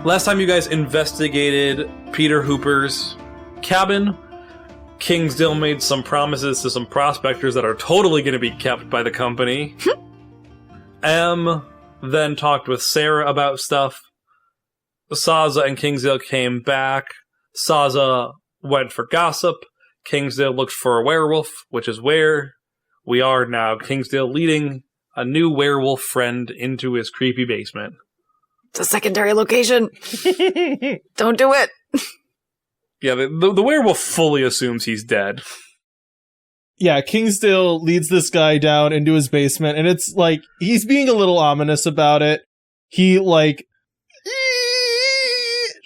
Last time you guys investigated Peter Hooper's cabin, Kingsdale made some promises to some prospectors that are totally going to be kept by the company. M then talked with Sarah about stuff. Saza and Kingsdale came back. Saza went for gossip. Kingsdale looked for a werewolf, which is where we are now. Kingsdale leading a new werewolf friend into his creepy basement. It's a secondary location. Don't do it. Yeah, the werewolf fully assumes he's dead. Yeah, Kingsdale leads this guy down into his basement, and it's like, he's being a little ominous about it. He, like,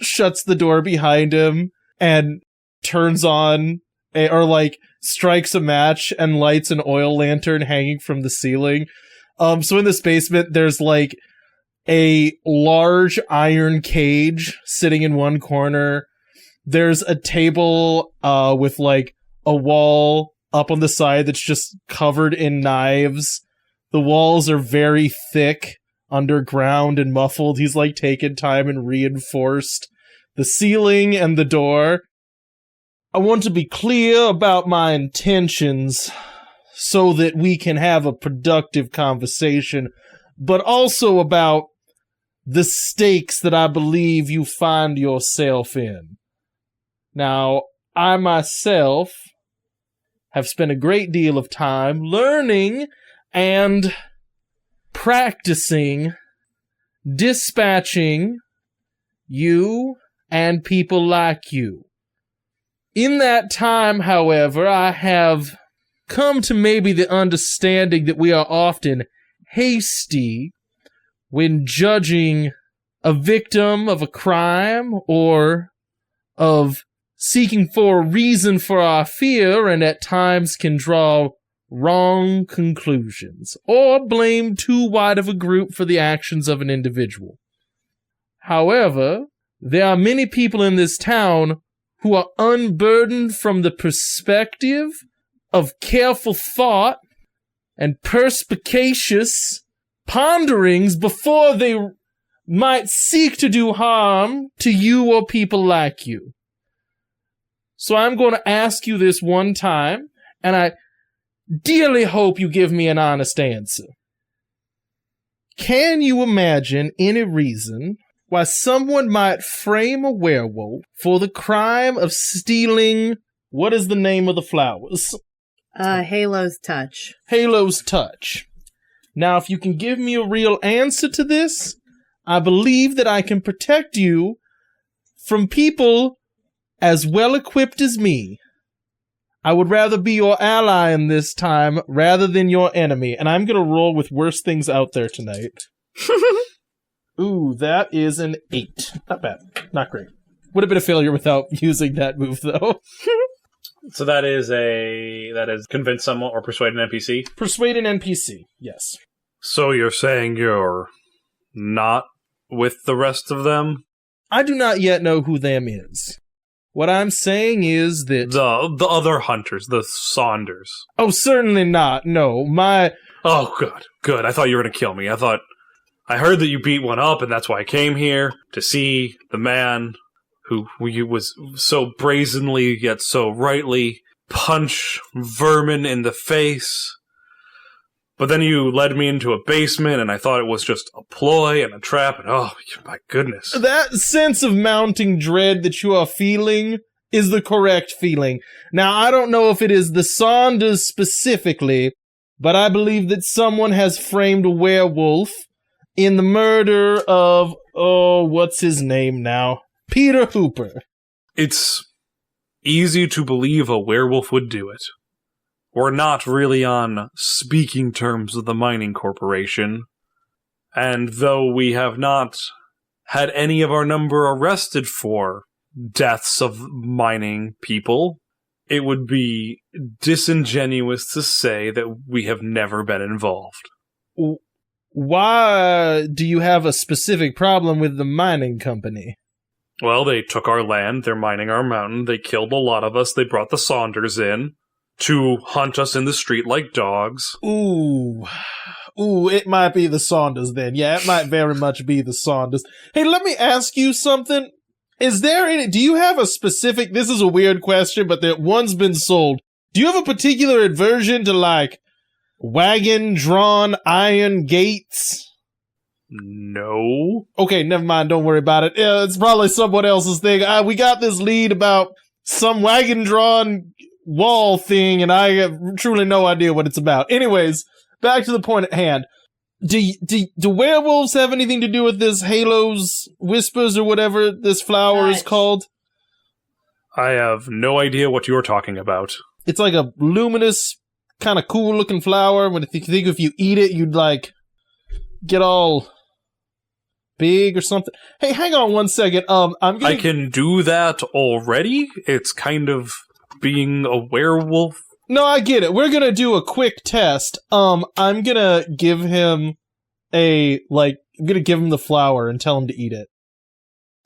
shuts the door behind him and turns on, strikes a match and lights an oil lantern hanging from the ceiling. So in this basement, there's, like, a large iron cage sitting in one corner. There's a table with like a wall up on the side that's just covered in knives. The walls are very thick, underground, and muffled. He's like taken time and reinforced the ceiling and the door. I want to be clear about my intentions so that we can have a productive conversation, but also about the stakes that I believe you find yourself in. Now, I myself have spent a great deal of time learning and practicing dispatching you and people like you. In that time, however, I have come to maybe the understanding that we are often hasty when judging a victim of a crime or of seeking for a reason for our fear, and at times can draw wrong conclusions or blame too wide of a group for the actions of an individual. However, there are many people in this town who are unburdened from the perspective of careful thought and perspicacious ponderings before they might seek to do harm to you or people like you. So I'm going to ask you this one time, and I dearly hope you give me an honest answer. Can you imagine any reason why someone might frame a werewolf for the crime of stealing, what is the name of the flowers? Halo's Touch. Halo's Touch. Now, if you can give me a real answer to this, I believe that I can protect you from people as well-equipped as me. I would rather be your ally in this time rather than your enemy, and I'm going to roll with worse things out there tonight. Ooh, that is an 8. Not bad. Not great. Would have been a failure without using that move, though. So that is convince someone or persuade an NPC? Persuade an NPC, yes. So you're saying you're not with the rest of them? I do not yet know who them is. What I'm saying is that... The other hunters, the Saunders. Oh, certainly not. No, Oh, good. I thought you were going to kill me. I heard that you beat one up, and that's why I came here, to see the man who was so brazenly, yet so rightly, punch vermin in the face. But then you led me into a basement, and I thought it was just a ploy and a trap, and oh, my goodness. That sense of mounting dread that you are feeling is the correct feeling. Now, I don't know if it is the Saunders specifically, but I believe that someone has framed a werewolf in the murder of, what's his name now? Peter Hooper. It's easy to believe a werewolf would do it. we're not really on speaking terms with the mining corporation. And though we have not had any of our number arrested for deaths of mining people, it would be disingenuous to say that we have never been involved. Why do you have a specific problem with the mining company? Well, they took our land, they're mining our mountain, they killed a lot of us, they brought the Saunders in to hunt us in the street like dogs. Ooh, it might be the Saunders then. Yeah, it might very much be the Saunders. Hey, let me ask you something. Do you have a specific, this is a weird question, but one's been sold. Do you have a particular aversion to, like, wagon-drawn iron gates? No. Okay, never mind, don't worry about it. It's probably someone else's thing. We got this lead about some wagon-drawn wall thing, and I have truly no idea what it's about. Anyways, back to the point at hand. Do werewolves have anything to do with this Halo's Whispers or whatever this flower is called? I have no idea what you're talking about. It's like a luminous, kind of cool looking flower. When you think if you eat it, you'd like get all big or something. Hey, hang on one second. I can do that already? It's kind of being a werewolf. No, I get it. We're gonna do a quick test. I'm gonna give him I'm gonna give him the flower and tell him to eat it.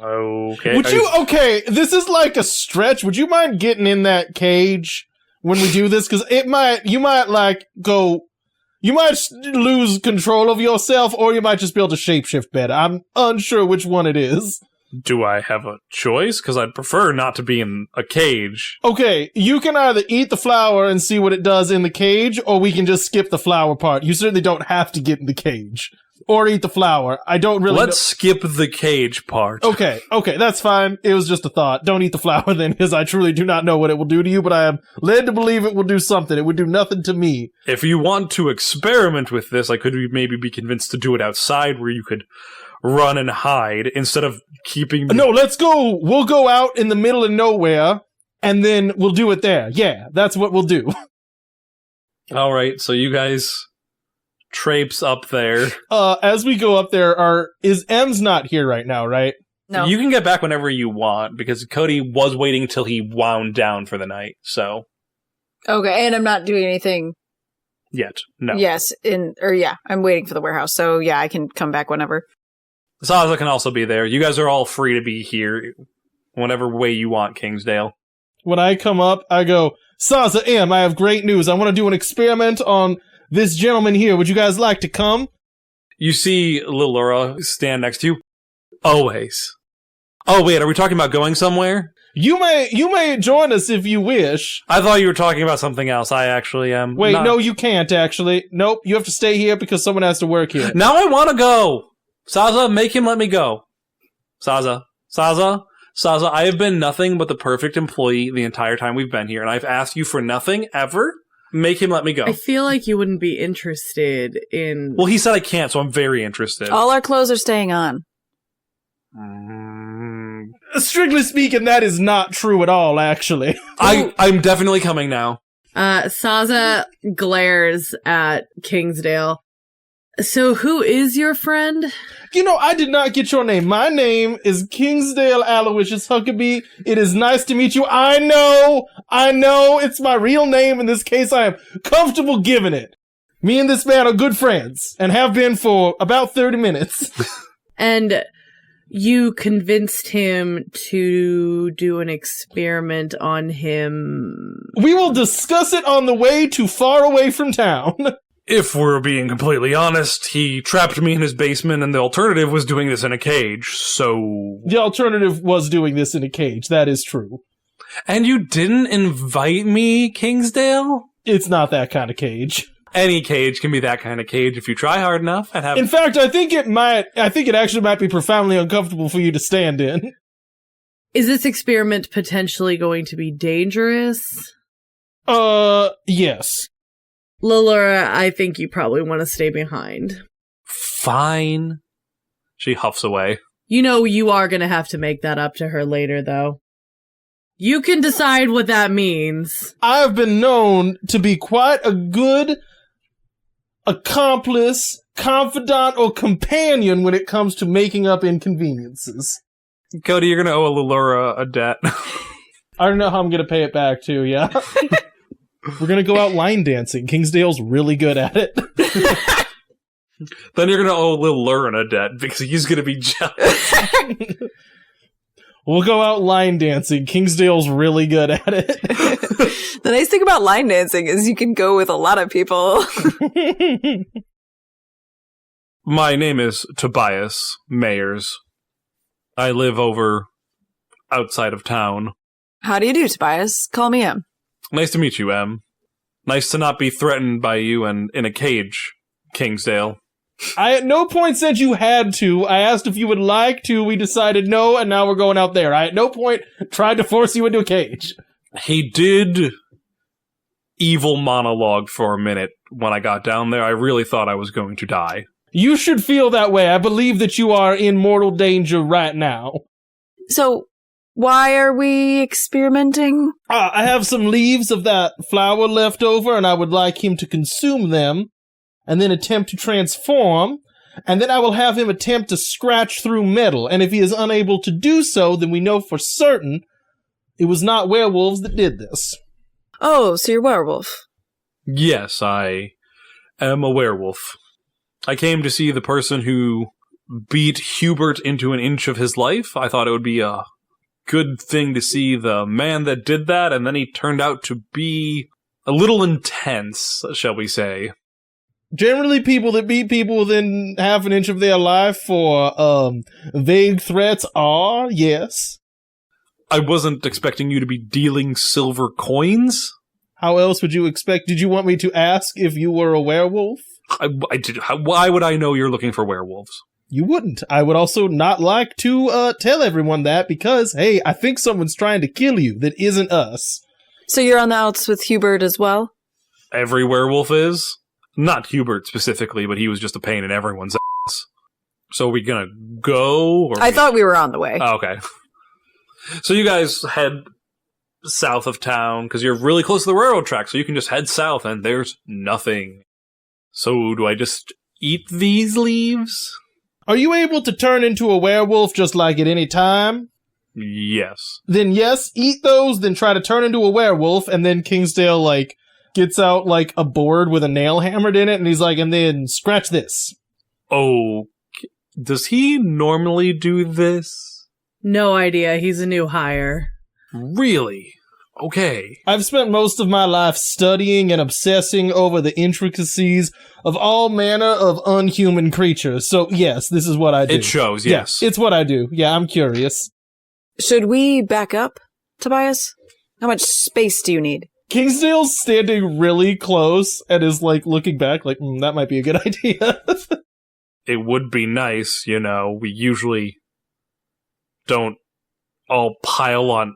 Okay. Okay, this is like a stretch. Would you mind getting in that cage when we do this? Because you might lose control of yourself, or you might just be able to shapeshift better. I'm unsure which one it is. Do I have a choice? Because I'd prefer not to be in a cage. Okay, you can either eat the flower and see what it does in the cage, or we can just skip the flower part. You certainly don't have to get in the cage. Or eat the flower. I don't really Let's skip the cage part. Okay, that's fine. It was just a thought. Don't eat the flower then, because I truly do not know what it will do to you, but I am led to believe it will do something. It would do nothing to me. If you want to experiment with this, I could maybe be convinced to do it outside where you could run and hide instead of keeping me. No, let's go. We'll go out in the middle of nowhere, and then we'll do it there. Yeah, that's what we'll do. All right, so you guys traipse up there. As we go up there, is M's not here right now, right? No. You can get back whenever you want, because Cody was waiting till he wound down for the night, so. Okay, and I'm not doing anything Yet. No. yes, I'm waiting for the warehouse, so yeah, I can come back whenever. Saza can also be there. You guys are all free to be here whatever way you want, Kingsdale. When I come up, I go, Saza, I have great news. I want to do an experiment on this gentleman here. Would you guys like to come? You see Lil Laura stand next to you. Always. Oh, wait, are we talking about going somewhere? You may join us if you wish. I thought you were talking about something else. I actually am. Wait, no, you can't, actually. Nope, you have to stay here because someone has to work here. Now I want to go! Saza, make him let me go. Saza, I have been nothing but the perfect employee the entire time we've been here, and I've asked you for nothing ever. Make him let me go. I feel like you wouldn't be interested in... Well, he said I can't, so I'm very interested. All our clothes are staying on. Strictly speaking, that is not true at all, actually. I'm definitely coming now. Saza glares at Kingsdale. So who is your friend? I did not get your name. My name is Kingsdale Aloysius Huckabee. It is nice to meet you. I know, it's my real name. In this case, I am comfortable giving it. Me and this man are good friends, and have been for about 30 minutes. And you convinced him to do an experiment on him. We will discuss it on the way to far away from town. If we're being completely honest, he trapped me in his basement, and the alternative was doing this in a cage, so... The alternative was doing this in a cage, that is true. And you didn't invite me, Kingsdale? It's not that kind of cage. Any cage can be that kind of cage if you try hard enough and have... In fact, I think it actually might be profoundly uncomfortable for you to stand in. Is this experiment potentially going to be dangerous? Yes. Laura, I think you probably want to stay behind. Fine. She huffs away. You are going to have to make that up to her later, though. You can decide what that means. I have been known to be quite a good accomplice, confidant, or companion when it comes to making up inconveniences. Cody, you're gonna owe Allura a debt. I don't know how I'm gonna pay it back too, yeah? We're gonna go out line dancing. Kingsdale's really good at it. Then you're gonna owe Allura a debt because he's gonna be jealous. We'll go out line dancing. Kingsdale's really good at it. The nice thing about line dancing is you can go with a lot of people. My name is Tobias Mayers. I live over outside of town. How do you do, Tobias? Call me M. Nice to meet you, Em. Nice to not be threatened by you and in a cage, Kingsdale. I at no point said you had to. I asked if you would like to. We decided no, and now we're going out there. I at no point tried to force you into a cage. He did evil monologue for a minute when I got down there. I really thought I was going to die. You should feel that way. I believe that you are in mortal danger right now. So, why are we experimenting? I have some leaves of that flower left over, and I would like him to consume them, and then attempt to transform, and then I will have him attempt to scratch through metal, and if he is unable to do so, then we know for certain it was not werewolves that did this. Oh, so you're werewolf. Yes, I am a werewolf. I came to see the person who beat Hubert into an inch of his life. I thought it would be a good thing to see the man that did that, and then he turned out to be a little intense, shall we say. Generally, people that beat people within half an inch of their life for vague threats are, yes. I wasn't expecting you to be dealing silver coins. How else would you expect? Did you want me to ask if you were a werewolf? I did. Why would I know you're looking for werewolves? You wouldn't. I would also not like to tell everyone that because, hey, I think someone's trying to kill you that isn't us. So you're on the outs with Hubert as well? Every werewolf is. Not Hubert specifically, but he was just a pain in everyone's ass. So are we gonna go? Or I thought we were on the way. Oh, okay. So you guys head south of town, because you're really close to the railroad track, so you can just head south, and there's nothing. So do I just eat these leaves? Are you able to turn into a werewolf just like at any time? Yes. Then yes, eat those, then try to turn into a werewolf, and then Kingsdale, gets out, a board with a nail hammered in it, and he's like, and then scratch this. Oh, does he normally do this? No idea. He's a new hire. Really? Okay. I've spent most of my life studying and obsessing over the intricacies of all manner of unhuman creatures. So, yes, this is what I do. It shows, yes. Yeah, it's what I do. Yeah, I'm curious. Should we back up, Tobias? How much space do you need? Kingsdale's standing really close and is, looking back that might be a good idea. It would be nice, we usually don't all pile on.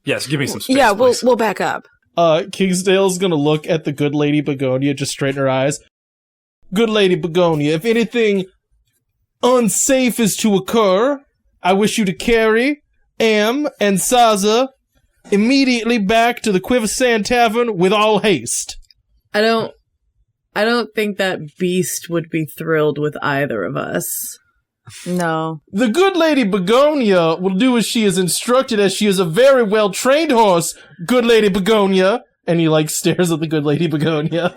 Yes, give me some space. Yeah, please. we'll back up. Kingsdale's gonna look at the good lady Begonia, just straighten her eyes. Good lady Begonia, if anything unsafe is to occur, I wish you to carry Am and Saza immediately back to the Quiversand Tavern with all haste. I don't think that beast would be thrilled with either of us. No. The good lady Begonia will do as she is instructed, as she is a very well-trained horse, good lady Begonia. And he, stares at the good lady Begonia.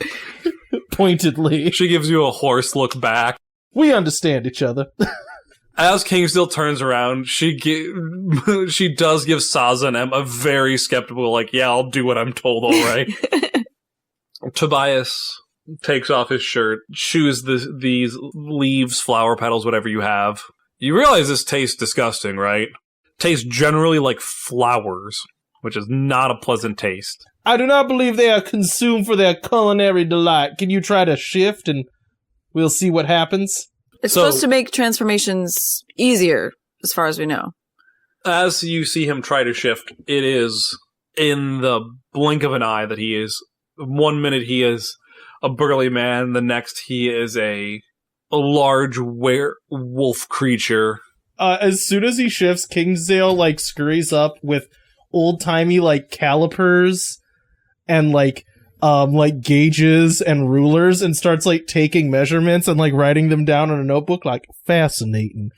Pointedly. She gives you a horse look back. We understand each other. As Kingsdale turns around, she does give Saza and Em a very skeptical, yeah, I'll do what I'm told, alright. Tobias takes off his shirt, chews these leaves, flower petals, whatever you have. You realize this tastes disgusting, right? Tastes generally like flowers, which is not a pleasant taste. I do not believe they are consumed for their culinary delight. Can you try to shift and we'll see what happens? It's supposed to make transformations easier, as far as we know. As you see him try to shift, it is in the blink of an eye that he is. 1 minute he is a burly man, the next he is a large werewolf creature. As soon as he shifts, Kingsdale, scurries up with old-timey, like, calipers and, like gauges and rulers and starts, like, taking measurements and, like, writing them down in a notebook, like, fascinating.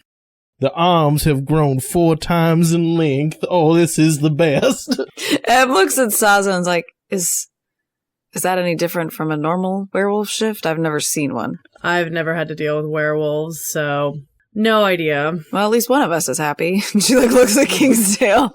The arms have grown 4 times in length. Oh, this is the best. Eb looks at Saza and is like, is that any different from a normal werewolf shift? I've never seen one. I've never had to deal with werewolves, so no idea. Well, at least one of us is happy. She like looks at Kingsdale.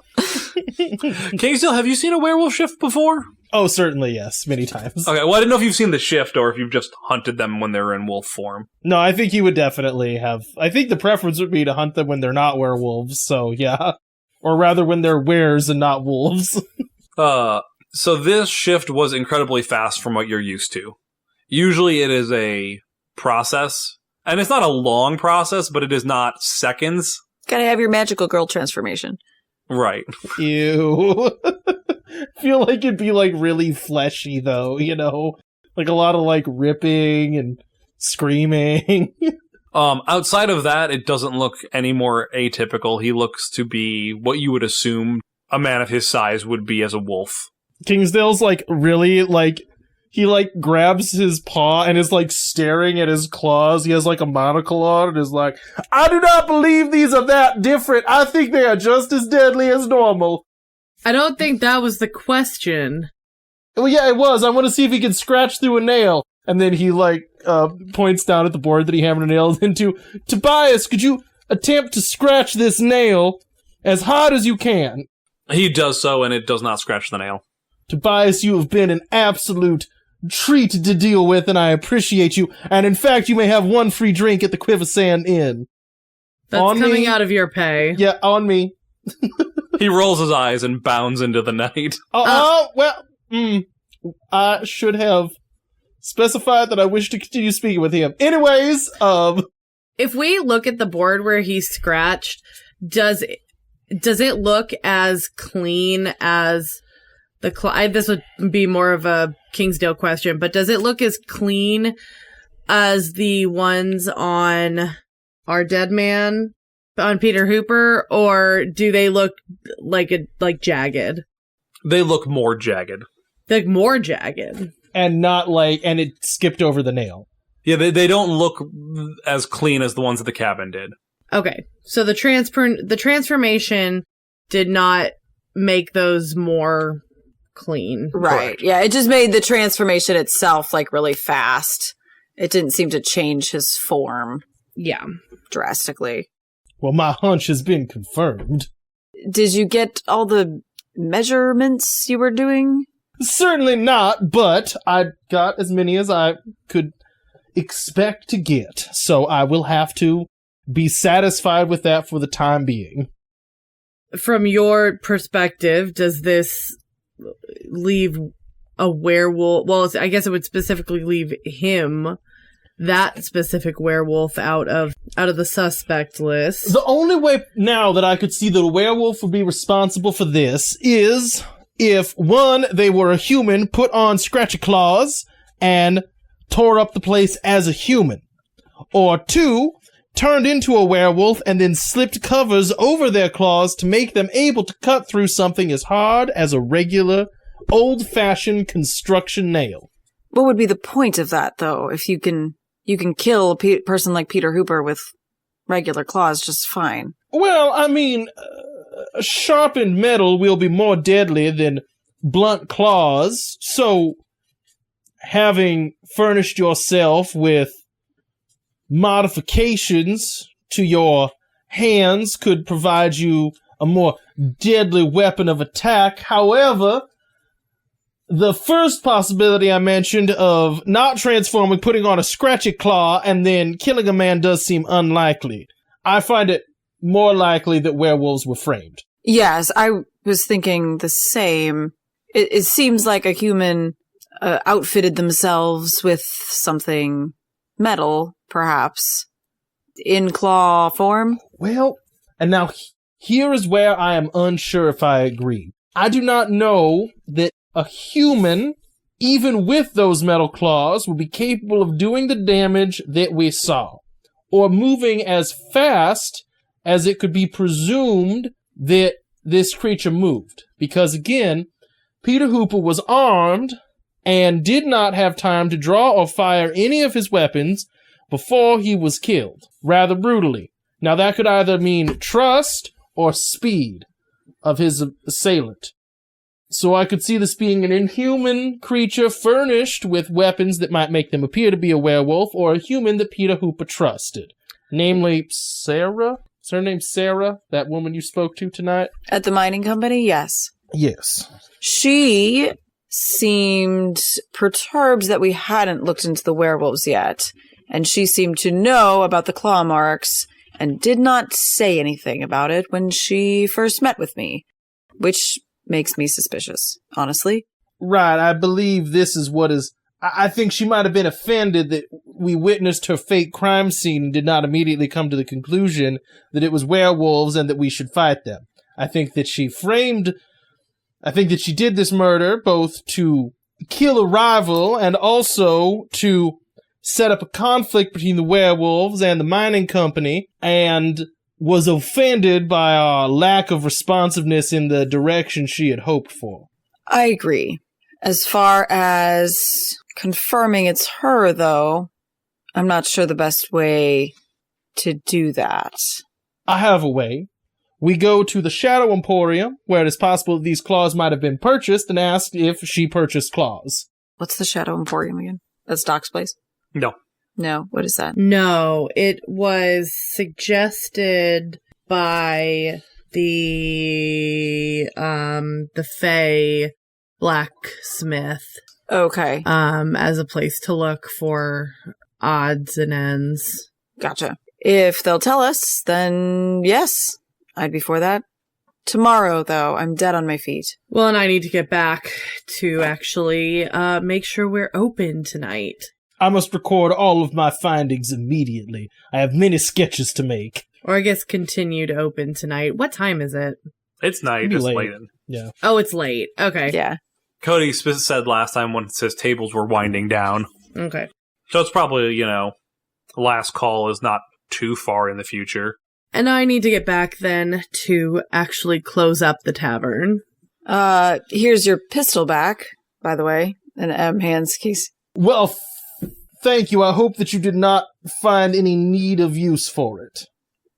Kingsdale, have you seen a werewolf shift before? Oh, certainly, yes. Many times. Okay, well, I didn't know if you've seen the shift or if you've just hunted them when they're in wolf form. No, I think you would definitely have. I think the preference would be to hunt them when they're not werewolves, so yeah. Or rather, when they're weres and not wolves. So this shift was incredibly fast from what you're used to. Usually it is a process, and it's not a long process, but it is not seconds. Gotta have your magical girl transformation. Right. Ew. I feel like it'd be, like, really fleshy, though, you know? Like, a lot of, like, ripping and screaming. Outside of that, it doesn't look any more atypical. He looks to be what you would assume a man of his size would be as a wolf. Kingsdale's, like, really, like, he, like, grabs his paw and is, like, staring at his claws. He has, like, a monocle on and is like, I do not believe these are that different. I think they are just as deadly as normal. I don't think that was the question. Well, yeah, it was. I want to see if he can scratch through a nail. And then he, like, points down at the board that he hammered a nail into. Tobias, could you attempt to scratch this nail as hard as you can? He does so, and it does not scratch the nail. Tobias, you have been an absolute treat to deal with, and I appreciate you. And in fact, you may have 1 free drink at the Quiversand Inn. That's on coming me. out of your pay. Yeah, on me. He rolls his eyes and bounds into the night. I should have specified that I wish to continue speaking with him. Anyways, if we look at the board where he's scratched, does it look as clean as the this would be more of a Kingsdale question, but does it look as clean as the ones on our dead man, on Peter Hooper, or do they look like jagged? They look more jagged. Like more jagged. and not like, and it skipped over the nail. Yeah, they don't look as clean as the ones at the cabin did. Okay, so the transformation did not make those more clean. Right. Correct. Yeah, it just made the transformation itself like really fast. It didn't seem to change his form Yeah. drastically. Well, my hunch has been confirmed. Did you get all the measurements you were doing? Certainly not, but I got as many as I could expect to get, so I will have to be satisfied with that for the time being. From your perspective, does this leave a werewolf? Well, I guess it would specifically leave him, that specific werewolf, out of the suspect list. The only way now that I could see that a werewolf would be responsible for this is if, one, they were a human, put on scratchy claws, and tore up the place as a human. Or two, turned into a werewolf and then slipped covers over their claws to make them able to cut through something as hard as a regular, old-fashioned construction nail. What would be the point of that, though? If you can kill a person like Peter Hooper with regular claws just fine. Well, I mean, sharpened metal will be more deadly than blunt claws, so having furnished yourself with modifications to your hands could provide you a more deadly weapon of attack. However, the first possibility I mentioned of not transforming, putting on a scratchy claw, and then killing a man does seem unlikely. I find it more likely that werewolves were framed. Yes, I was thinking the same. It seems like a human outfitted themselves with something metal, perhaps, in claw form. Well, and now here is where I am unsure if I agree. I do not know that a human, even with those metal claws, would be capable of doing the damage that we saw, or moving as fast as it could be presumed that this creature moved. Because again, Peter Hooper was armed and did not have time to draw or fire any of his weapons before he was killed, rather brutally. Now that could either mean trust or speed of his assailant. So I could see this being an inhuman creature furnished with weapons that might make them appear to be a werewolf, or a human that Peter Hooper trusted. Namely, Sarah? Is her name Sarah, that woman you spoke to tonight? At the mining company, yes. Yes. She seemed perturbed that we hadn't looked into the werewolves yet, and she seemed to know about the claw marks and did not say anything about it when she first met with me, which makes me suspicious, honestly. Right, I believe this is what is... I think she might have been offended that we witnessed her fake crime scene and did not immediately come to the conclusion that it was werewolves and that we should fight them. I think that she did this murder both to kill a rival and also to set up a conflict between the werewolves and the mining company, and was offended by our lack of responsiveness in the direction she had hoped for. I agree. As far as confirming it's her, though, I'm not sure the best way to do that. I have a way. We go to the Shadow Emporium, where it is possible that these claws might have been purchased, and ask if she purchased claws. What's the Shadow Emporium again? That's Doc's place? No. No, what is that? No, it was suggested by the Fae blacksmith. Okay. As a place to look for odds and ends. Gotcha. If they'll tell us, then yes, I'd be for that. Tomorrow, though, I'm dead on my feet. Well, and I need to get back to actually make sure we're open tonight. I must record all of my findings immediately. I have many sketches to make. Or I guess continue to open tonight. What time is it? It's night. It's late. Yeah. Oh, it's late. Okay. Yeah. Cody said last time when his tables were winding down. Okay. So it's probably, last call is not too far in the future. And I need to get back then to actually close up the tavern. Here's your pistol back, by the way. And M hands Keys. Well, thank you. I hope that you did not find any need of use for it.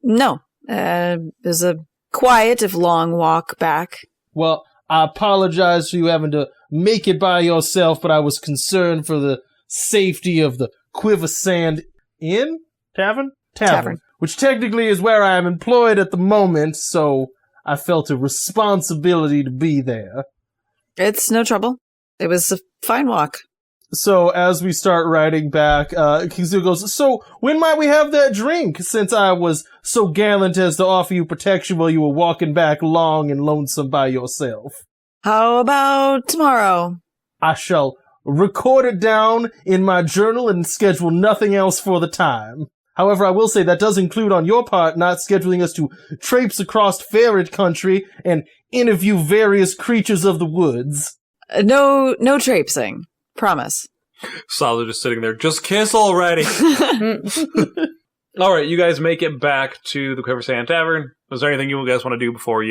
No. It was a quiet, if long, walk back. Well, I apologize for you having to make it by yourself, but I was concerned for the safety of the Quiver Sand Inn? Tavern? Tavern. Which technically is where I am employed at the moment, so I felt a responsibility to be there. It's no trouble. It was a fine walk. So as we start riding back, Kingsdale goes, so when might we have that drink, since I was so gallant as to offer you protection while you were walking back long and lonesome by yourself? How about tomorrow? I shall record it down in my journal and schedule nothing else for the time. However, I will say that does include on your part not scheduling us to traipse across Ferret country and interview various creatures of the woods. No traipsing. Promise. Saza just sitting there. Just kiss already. All right, you guys make it back to the Quiver Sand Tavern. Is there anything you guys want to do before,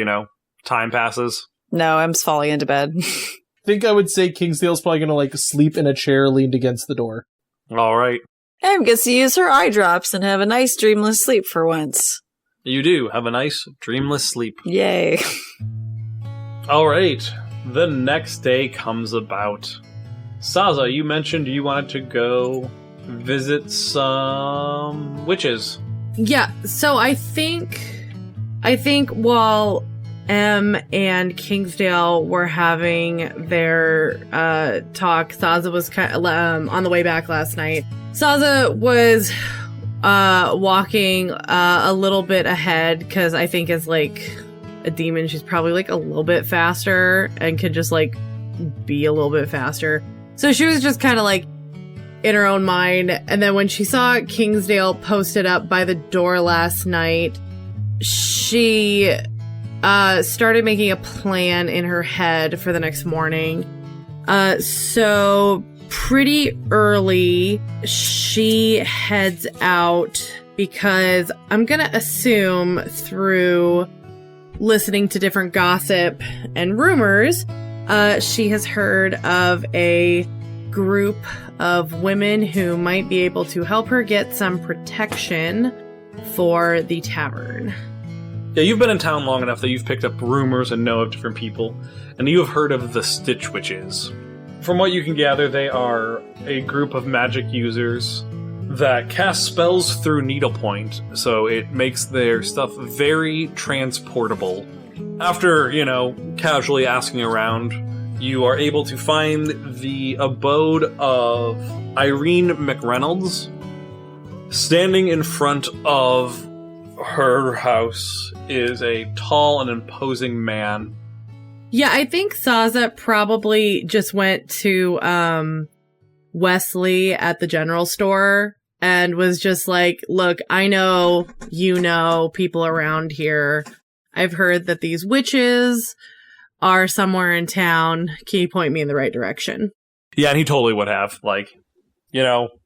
time passes? No, I'm just falling into bed. I think I would say Kingsdale's probably going to, sleep in a chair leaned against the door. All right. Em gets to use her eye drops and have a nice dreamless sleep for once. You do. Have a nice, dreamless sleep. Yay. All right. The next day comes about. Saza, you mentioned you wanted to go visit some witches. Yeah, so I think while M and Kingsdale were having their talk, Saza was on the way back last night. Saza was walking a little bit ahead because I think as a demon, she's probably a little bit faster and could just be a little bit faster. So she was just kind of in her own mind. And then when she saw Kingsdale posted up by the door last night, she started making a plan in her head for the next morning. So pretty early, she heads out because I'm going to assume through listening to different gossip and rumors, she has heard of a group of women who might be able to help her get some protection for the tavern. Yeah, you've been in town long enough that you've picked up rumors and know of different people, and you have heard of the Stitch Witches. From what you can gather, they are a group of magic users that cast spells through needlepoint, so it makes their stuff very transportable. After, casually asking around, you are able to find the abode of Irene McReynolds. Standing in front of her house is a tall and imposing man. Yeah, I think Saza probably just went to Wesley at the general store and was just like, look, I know people around here. I've heard that these witches are somewhere in town. Can you point me in the right direction? Yeah, and he totally would have.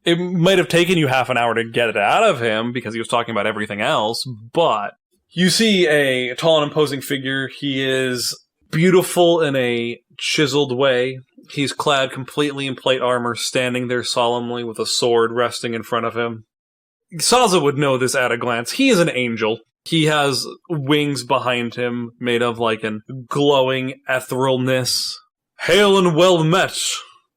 It might have taken you half an hour to get it out of him because he was talking about everything else, but you see a tall and imposing figure. He is beautiful in a chiseled way. He's clad completely in plate armor, standing there solemnly with a sword resting in front of him. Saza would know this at a glance. He is an angel. He has wings behind him made of an glowing etherealness. Hail and well met!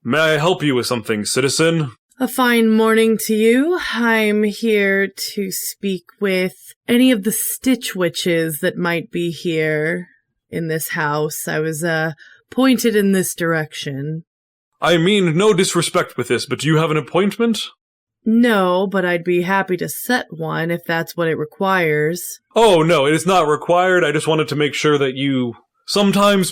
May I help you with something, citizen? A fine morning to you. I'm here to speak with any of the Stitch Witches that might be here in this house. I was pointed in this direction. I mean no disrespect with this, but do you have an appointment? No, but I'd be happy to set one if that's what it requires. Oh, no, it is not required. I just wanted to make sure that you... Sometimes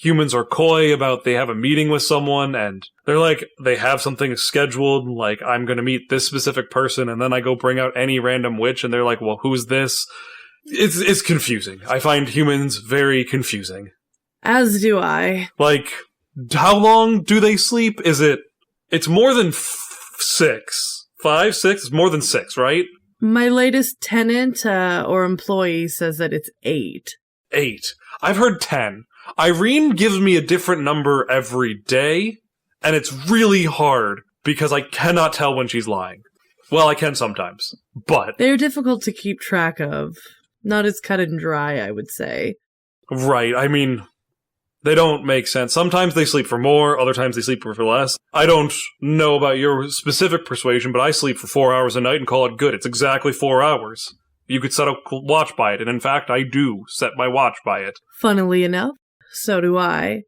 humans are coy about they have a meeting with someone and they're like, they have something scheduled, like, I'm going to meet this specific person, and then I go bring out any random witch and they're like, well, who's this? It's confusing. I find humans very confusing. As do I. How long do they sleep? It's more than 6. 5, 6? It's more than 6, right? My latest tenant or employee says that it's 8. 8. I've heard 10. Irene gives me a different number every day, and it's really hard because I cannot tell when she's lying. Well, I can sometimes, but... They're difficult to keep track of. Not as cut and dry, I would say. Right, I mean, they don't make sense. Sometimes they sleep for more, other times they sleep for less. I don't know about your specific persuasion, but I sleep for 4 hours a night and call it good. It's exactly 4 hours. You could set a watch by it, and in fact, I do set my watch by it. Funnily enough, so do I.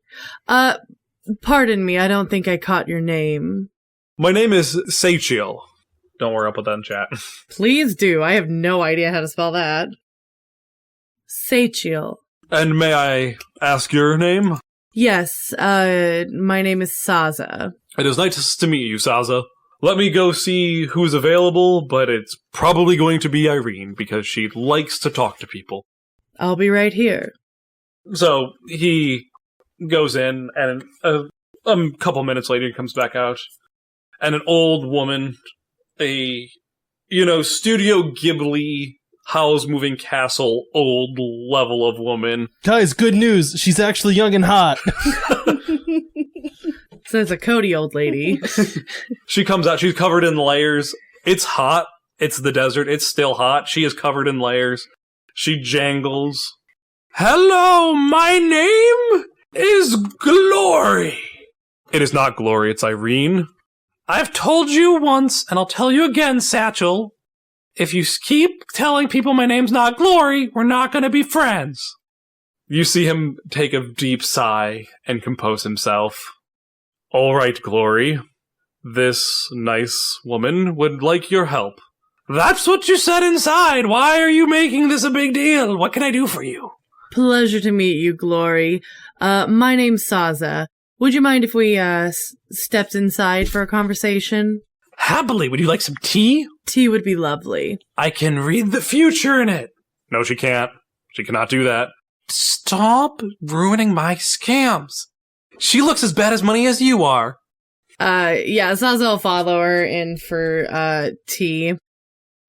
Pardon me, I don't think I caught your name. My name is Sachiel. Don't worry, I'll put that in chat. Please do. I have no idea how to spell that. Sachiel. And may I ask your name? Yes, my name is Saza. It is nice to meet you, Saza. Let me go see who's available, but it's probably going to be Irene, because she likes to talk to people. I'll be right here. So, he goes in, and a couple minutes later he comes back out, and an old woman, Studio Ghibli, Howl's Moving Castle, old level of woman. Guys, good news. She's actually young and hot. So it's a Cody old lady. She comes out, she's covered in layers. It's hot. It's the desert. It's still hot. She is covered in layers. She jangles. Hello, my name is Glory. It is not Glory, it's Irene. I've told you once, and I'll tell you again, Satchel. If you keep telling people my name's not Glory, we're not going to be friends. You see him take a deep sigh and compose himself. All right, Glory. This nice woman would like your help. That's what you said inside. Why are you making this a big deal? What can I do for you? Pleasure to meet you, Glory. My name's Saza. Would you mind if we stepped inside for a conversation? Happily. Would you like some tea? Tea would be lovely. I can read the future in it. No, she can't. She cannot do that. Stop ruining my scams. She looks as bad as money as you are. Yeah, Saza will follow her in for tea.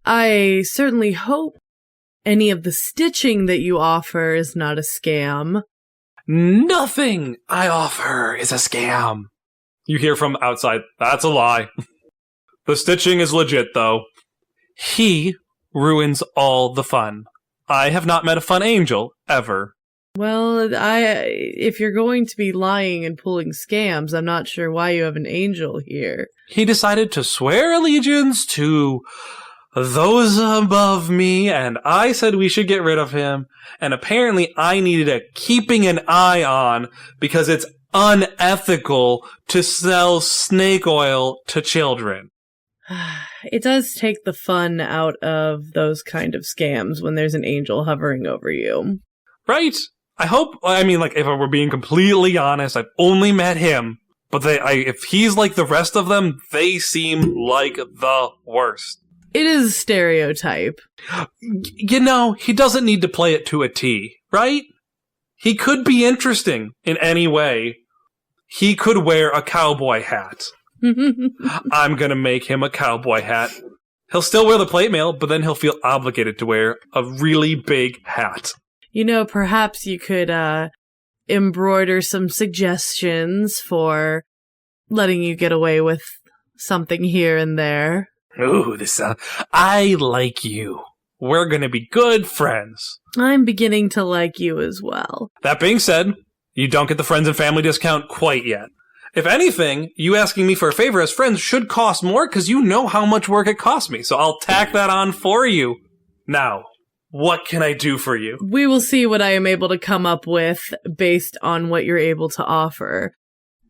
I certainly hope any of the stitching that you offer is not a scam. Nothing I offer is a scam. You hear from outside, that's a lie. The stitching is legit, though. He ruins all the fun. I have not met a fun angel, ever. Well, if you're going to be lying and pulling scams, I'm not sure why you have an angel here. He decided to swear allegiance to those above me, and I said we should get rid of him, and apparently I needed a keeping an eye on because it's unethical to sell snake oil to children. It does take the fun out of those kind of scams when there's an angel hovering over you. Right? If we're being completely honest, I've only met him, but if he's like the rest of them, they seem like the worst. It is a stereotype. You know, he doesn't need to play it to a T, right? He could be interesting in any way. He could wear a cowboy hat. I'm gonna make him a cowboy hat. He'll still wear the plate mail, but then he'll feel obligated to wear a really big hat. You know, perhaps you could embroider some suggestions for letting you get away with something here and there. Ooh, I like you. We're gonna be good friends. I'm beginning to like you as well. That being said, you don't get the friends and family discount quite yet. If anything, you asking me for a favor as friends should cost more because you know how much work it costs me, so I'll tack that on for you. Now, what can I do for you? We will see what I am able to come up with based on what you're able to offer.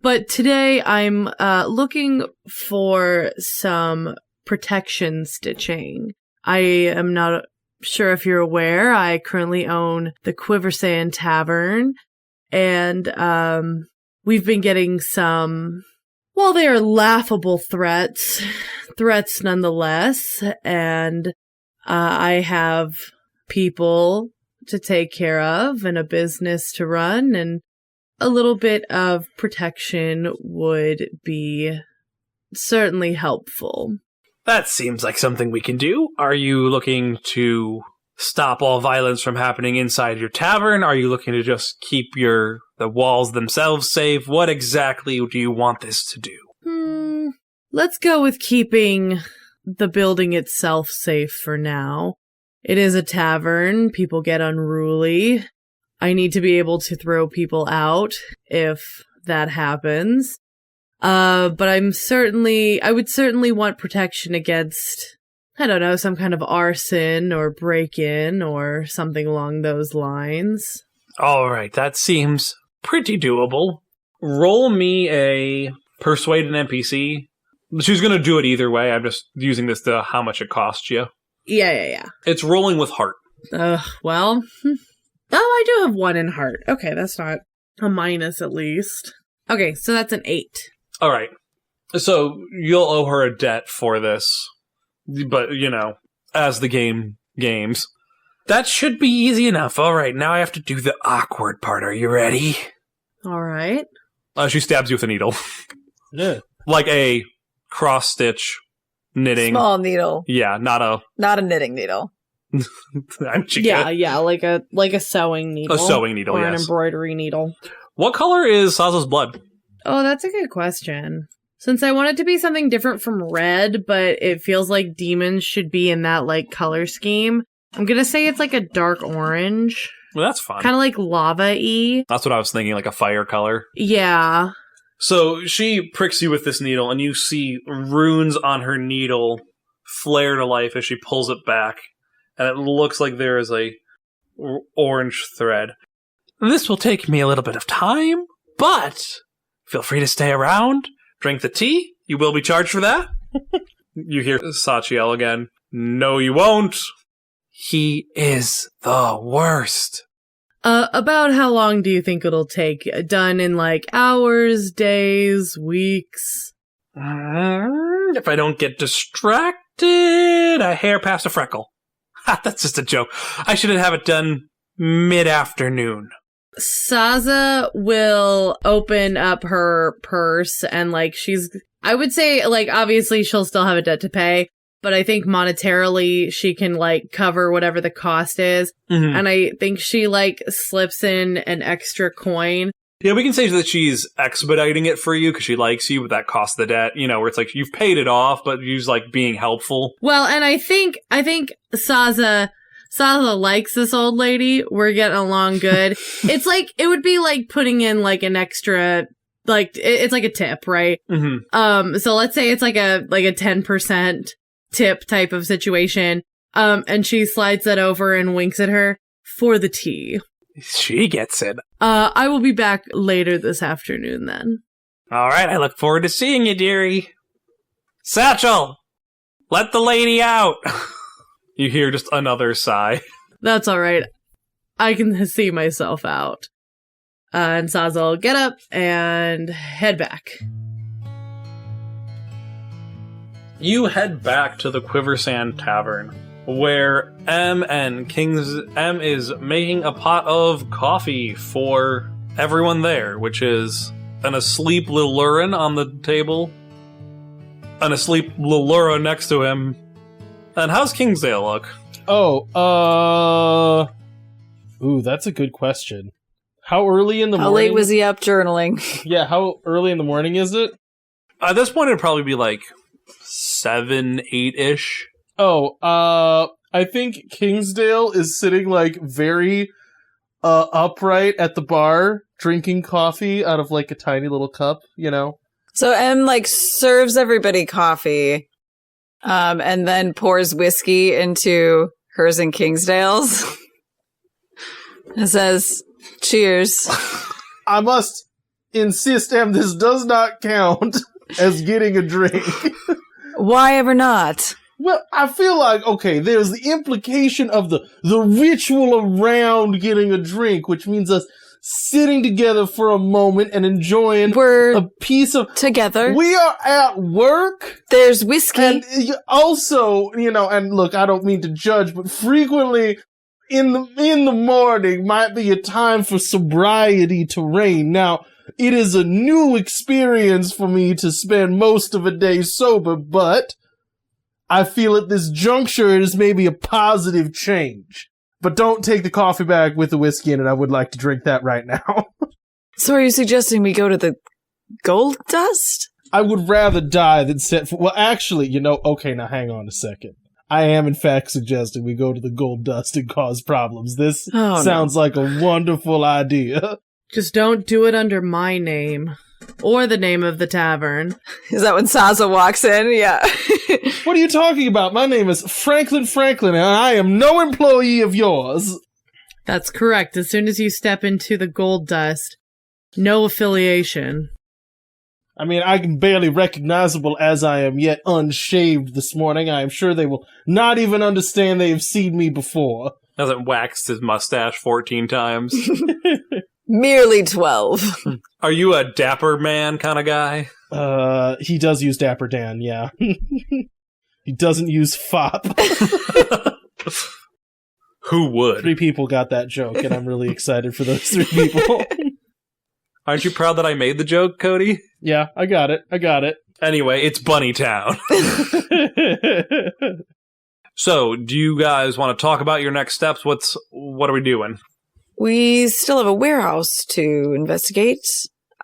But today I'm looking for some protection stitching. I am not sure if you're aware, I currently own the Quiversand Tavern, and we've been getting some, well, they are laughable threats nonetheless, and I have people to take care of and a business to run, and a little bit of protection would be certainly helpful. That seems like something we can do. Are you looking to stop all violence from happening inside your tavern? Are you looking to just keep the walls themselves safe? What exactly do you want this to do? Let's go with keeping the building itself safe for now. It is a tavern. People get unruly. I need to be able to throw people out if that happens. But I would certainly want protection against, I don't know, some kind of arson or break-in or something along those lines. All right, that seems pretty doable. Roll me a persuade an NPC. She's going to do it either way. I'm just using this to how much it costs you. Yeah. It's rolling with heart. Well. Oh, I do have 1 in heart. Okay, that's not a minus at least. Okay, so that's an 8. All right. So you'll owe her a debt for this. But, as the game games. That should be easy enough. All right, now I have to do the awkward part. Are you ready? All right. She stabs you with a needle. Yeah. Like a cross-stitch knitting. Small needle. Yeah, not a knitting needle. I'm cheeky. Yeah, like a sewing needle. A sewing needle, or yes. an embroidery needle. What color is Saza's blood? Oh, that's a good question. Since I want it to be something different from red, but it feels like demons should be in that, color scheme, I'm gonna say it's like a dark orange. Well, that's fine. Kind of like lava-y. That's what I was thinking, like a fire color. Yeah. So she pricks you with this needle, and you see runes on her needle flare to life as she pulls it back, and it looks like there is a orange thread. This will take me a little bit of time, but feel free to stay around, drink the tea. You will be charged for that. You hear Sachiel again. No, you won't. He is the worst. About how long do you think it'll take? Done in hours, days, weeks? If I don't get distracted, a hair past a freckle. Ha, that's just a joke. I should have it done mid-afternoon. Saza will open up her purse and I would say obviously she'll still have a debt to pay, but I think monetarily she can like cover whatever the cost is. Mhm. And I think she like slips in an extra coin. Yeah, we can say that she's expediting it for you because she likes you, but that costs the debt, where it's like you've paid it off, but she's like being helpful. Well, and I think Saza likes this old lady. We're getting along good. It's like, it would be like putting in like an extra, like, it's like a tip, right? Mm-hmm. So let's say it's like a 10% tip type of situation. And she slides that over and winks at her for the tea. She gets it. I will be back later this afternoon then. All right, I look forward to seeing you, dearie. Satchel, let the lady out. You hear just another sigh. That's all right. I can see myself out. And Saza will get up and head back. You head back to the Quiversand Tavern, where M is making a pot of coffee for everyone there, which is an asleep Lilurin on the table, an asleep Lilura next to him. And how's Kingsdale look? Ooh, that's a good question. How early in the morning? How late was he up journaling? Yeah, how early in the morning is it? At this point, it'd probably be like 7, 8-ish. I think Kingsdale is sitting like very upright at the bar, drinking coffee out of like a tiny little cup, So M like serves everybody coffee, and then pours whiskey into hers and Kingsdale's. And says, "Cheers." I must insist, Em, this does not count as getting a drink. Why ever not? Well, I feel like, okay, there's the implication of the ritual around getting a drink, which means us sitting together for a moment and enjoying We're a piece of... together. We are at work. There's whiskey. And also, and look, I don't mean to judge, but frequently in the morning might be a time for sobriety to reign. Now, it is a new experience for me to spend most of a day sober, but I feel at this juncture it is maybe a positive change. But don't take the coffee bag with the whiskey in it. I would like to drink that right now. So are you suggesting we go to the Gold Dust? I would rather die than set for... Well, actually, okay, now hang on a second. I am, in fact, suggesting we go to the Gold Dust and cause problems. This sounds like a wonderful idea. Just don't do it under my name. Or the name of the tavern. Is that when Saza walks in? Yeah. What are you talking about? My name is Franklin, and I am no employee of yours. That's correct. As soon as you step into the Gold Dust, no affiliation. I mean, I am barely recognizable as I am yet unshaved this morning. I am sure they will not even understand they have seen me before. Hasn't waxed his mustache 14 times. Merely 12. Are you a dapper man kind of guy? He does use Dapper Dan, yeah. He doesn't use fop. Who would? 3 people got that joke, and I'm really excited for those 3 people. Aren't you proud that I made the joke, Cody? Yeah, I got it. Anyway, it's Bunny Town. So, do you guys want to talk about your next steps? What are we doing? We still have a warehouse to investigate.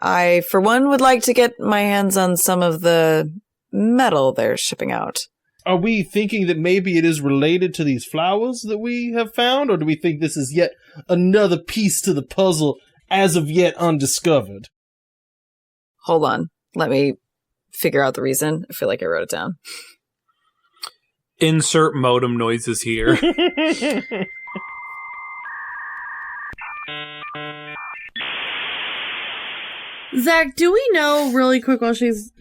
I, for one, would like to get my hands on some of the metal they're shipping out. Are we thinking that maybe it is related to these flowers that we have found, or do we think this is yet another piece to the puzzle as of yet undiscovered? Hold on. Let me figure out the reason. I feel like I wrote it down. Insert modem noises here. Zach, do we know, really quick while she's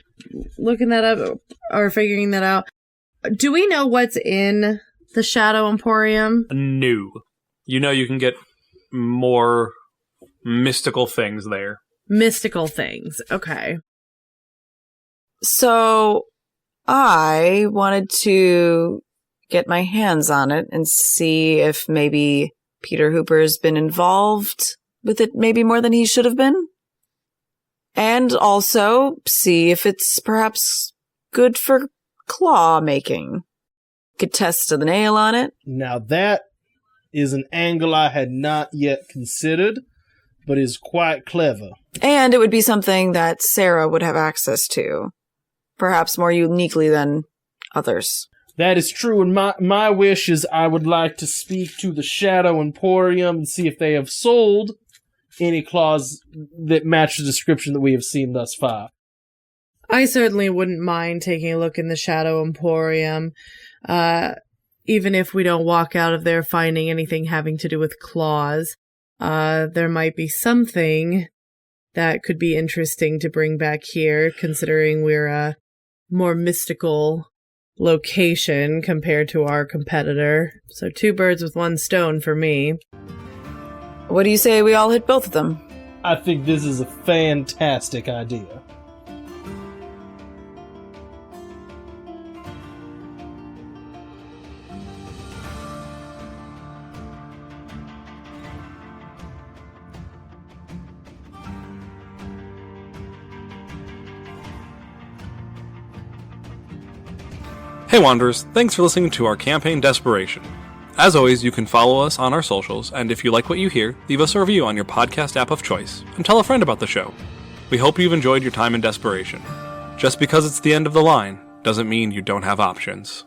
looking that up or figuring that out, do we know what's in the Shadow Emporium? No. You can get more mystical things there. Mystical things. Okay. So, I wanted to get my hands on it and see if maybe Peter Hooper's been involved with it maybe more than he should have been. And also see if it's perhaps good for claw making. Could test to the nail on it. Now that is an angle I had not yet considered, but is quite clever. And it would be something that Sarah would have access to. Perhaps more uniquely than others. That is true, and my wish is I would like to speak to the Shadow Emporium and see if they have sold any claws that match the description that we have seen thus far. I certainly wouldn't mind taking a look in the Shadow Emporium, even if we don't walk out of there finding anything having to do with claws. There might be something that could be interesting to bring back here, considering we're a more mystical location compared to our competitor. So 2 birds with 1 stone for me. What do you say we all hit both of them? I think this is a fantastic idea. Hey Wanderers, thanks for listening to our campaign Desperation. As always, you can follow us on our socials, and if you like what you hear, leave us a review on your podcast app of choice, and tell a friend about the show. We hope you've enjoyed your time in Desperation. Just because it's the end of the line, doesn't mean you don't have options.